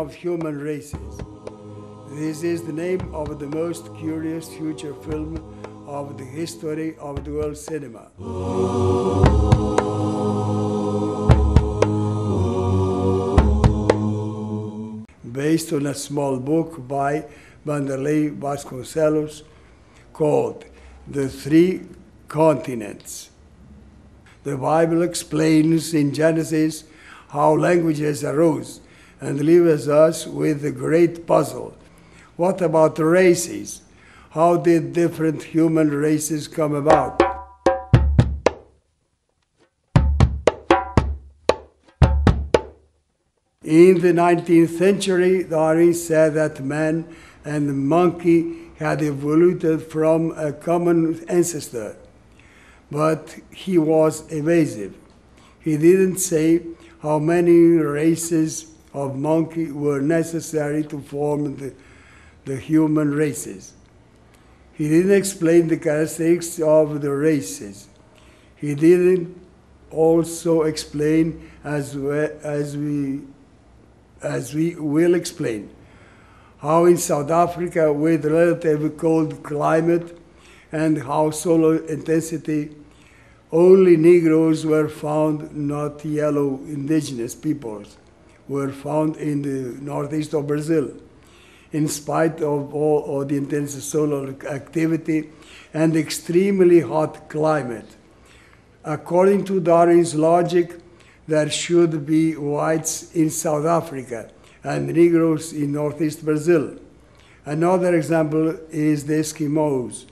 of Human Races. This is the name of the most curious future film of the history of the world cinema. Based on a small book by Vanderlei Vasconcelos called The Three Continents. The Bible explains in Genesis how languages arose and leaves us with a great puzzle. What about the races? How did different human races come about? In the 19th century, Darwin said that man and the monkey had evolved from a common ancestor, but he was evasive. He didn't say how many races of monkey were necessary to form the human races. He didn't explain the characteristics of the races. He didn't also explain, as we will explain, how in South Africa with relatively cold climate and how solar intensity, only Negroes were found, not yellow indigenous peoples, were found in the northeast of Brazil, in spite of all of the intense solar activity and extremely hot climate. According to Darwin's logic, there should be whites in South Africa and Negroes in northeast Brazil. Another example is the Eskimos,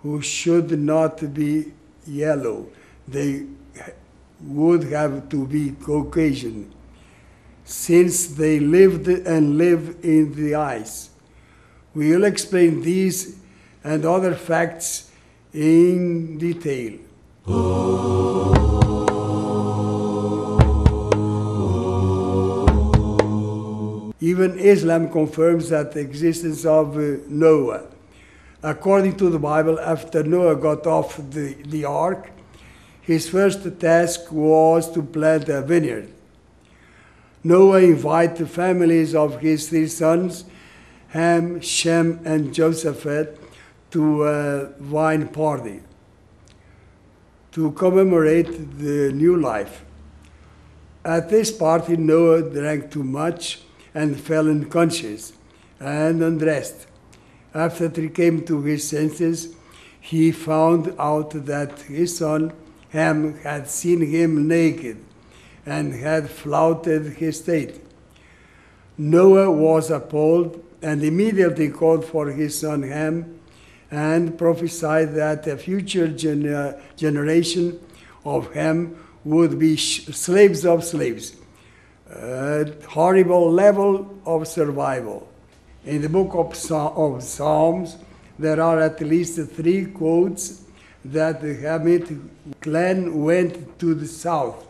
who should not be yellow. They would have to be Caucasian, since they lived and live in the ice. We will explain these and other facts in detail. Even Islam confirms that the existence of Noah. According to the Bible, after Noah got off the ark, his first task was to plant a vineyard. Noah invited the families of his three sons, Ham, Shem, and Japheth, to a wine party to commemorate the new life. At this party, Noah drank too much and fell unconscious and undressed. After he came to his senses, he found out that his son Ham had seen him naked and had flouted his state. Noah was appalled and immediately called for his son Ham and prophesied that a future generation of Ham would be slaves of slaves. A horrible level of survival. In the book of Psalms, there are at least 3 quotes that the Hamite clan went to the south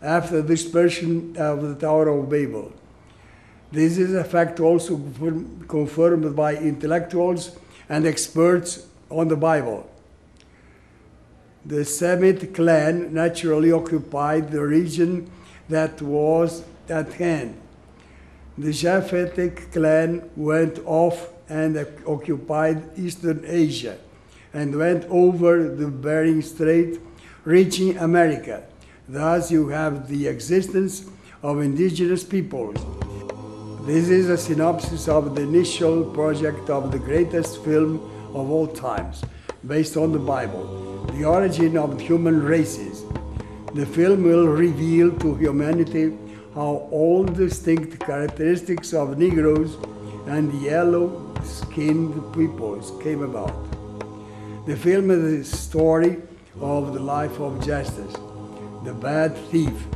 after the dispersion of the Tower of Babel. This is a fact also confirmed by intellectuals and experts on the Bible. The Semite clan naturally occupied the region that was at hand. The Japhetic clan went off and occupied Eastern Asia and went over the Bering Strait, reaching America. Thus you have the existence of indigenous peoples. This is a synopsis of the initial project of the greatest film of all times, based on the Bible, The Origin of Human Races. The film will reveal to humanity how all distinct characteristics of Negroes and yellow-skinned peoples came about. The film is the story of the life of Justice, the bad thief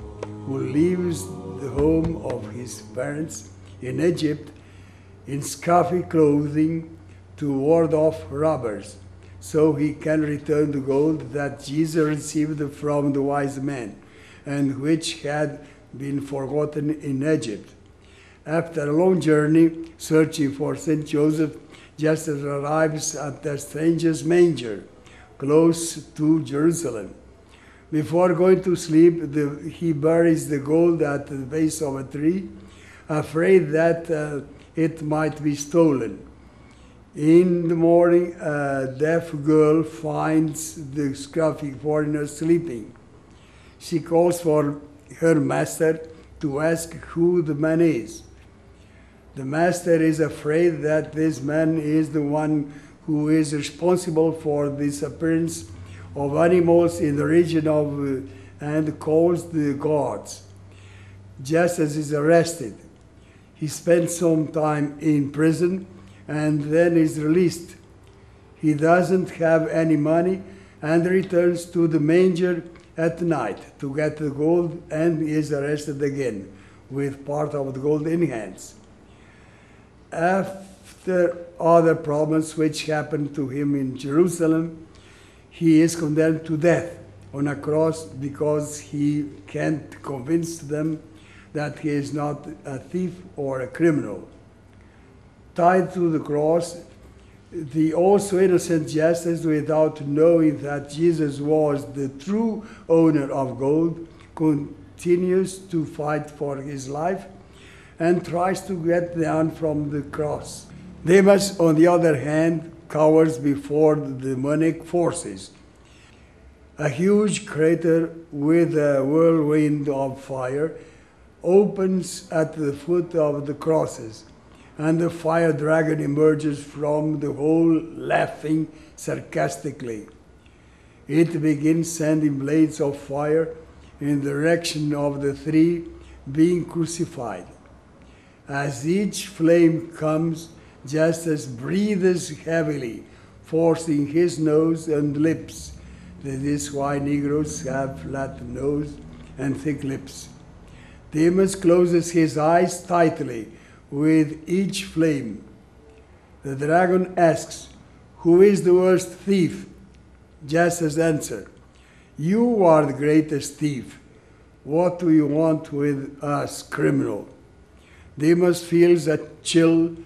who leaves the home of his parents in Egypt in scuffy clothing to ward off robbers, so he can return the gold that Jesus received from the wise men, and which had been forgotten in Egypt. After a long journey searching for St. Joseph, Justice arrives at the stranger's manger, close to Jerusalem. Before going to sleep, he buries the gold at the base of a tree afraid that it might be stolen. In the morning, a deaf girl finds the scruffy foreigner sleeping. She calls for her master to ask who the man is. The master is afraid that this man is the one who is responsible for the disappearance of animals in the region of and calls the guards. Jesus is arrested. He spends some time in prison and then is released. He doesn't have any money and returns to the manger at night to get the gold and is arrested again with part of the gold in hands. After other problems which happened to him in Jerusalem, he is condemned to death on a cross because he can't convince them that he is not a thief or a criminal. Tied to the cross, the also innocent Jesus, without knowing that Jesus was the true owner of gold, continues to fight for his life and tries to get down from the cross. Demas, on the other hand, cowers before the demonic forces. A huge crater with a whirlwind of fire opens at the foot of the crosses, and the fire dragon emerges from the hole, laughing sarcastically. It begins sending blades of fire in the direction of the three being crucified. As each flame comes, Jesus breathes heavily, forcing his nose and lips. That is why Negroes have flat nose and thick lips. Demas closes his eyes tightly with each flame. The dragon asks, "Who is the worst thief?" Jesus answered, "You are the greatest thief. What do you want with us, criminal?" Demas feels a chill.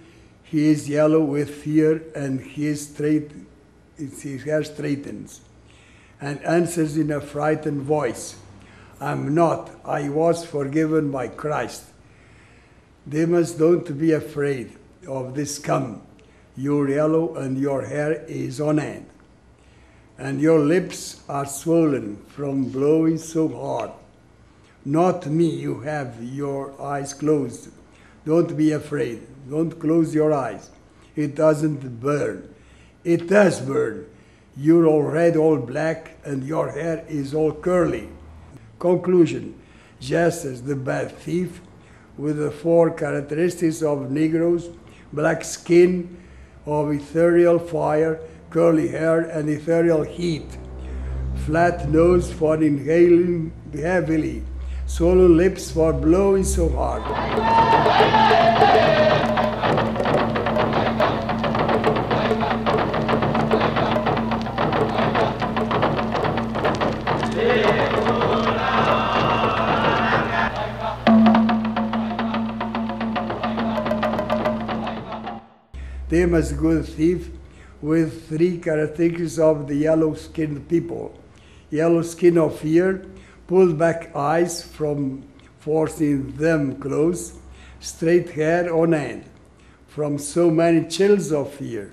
He is yellow with fear and his hair straightens and answers in a frightened voice, "I'm not. I was forgiven by Christ." Demas, don't be afraid of this scum. You're yellow and your hair is on end, and your lips are swollen from blowing so hard. Not me, you have your eyes closed. Don't be afraid. Don't close your eyes. It doesn't burn. It does burn. You're all red, all black, and your hair is all curly. Conclusion: Jesus, the bad thief, with the four characteristics of Negroes: black skin, of ethereal fire, curly hair, and ethereal heat, flat nose for inhaling heavily, swollen lips for blowing so hard. Demas, good thief, with three characteristics of the yellow-skinned people: yellow skin of fear, pulled back eyes from forcing them close, straight hair on end from so many chills of fear.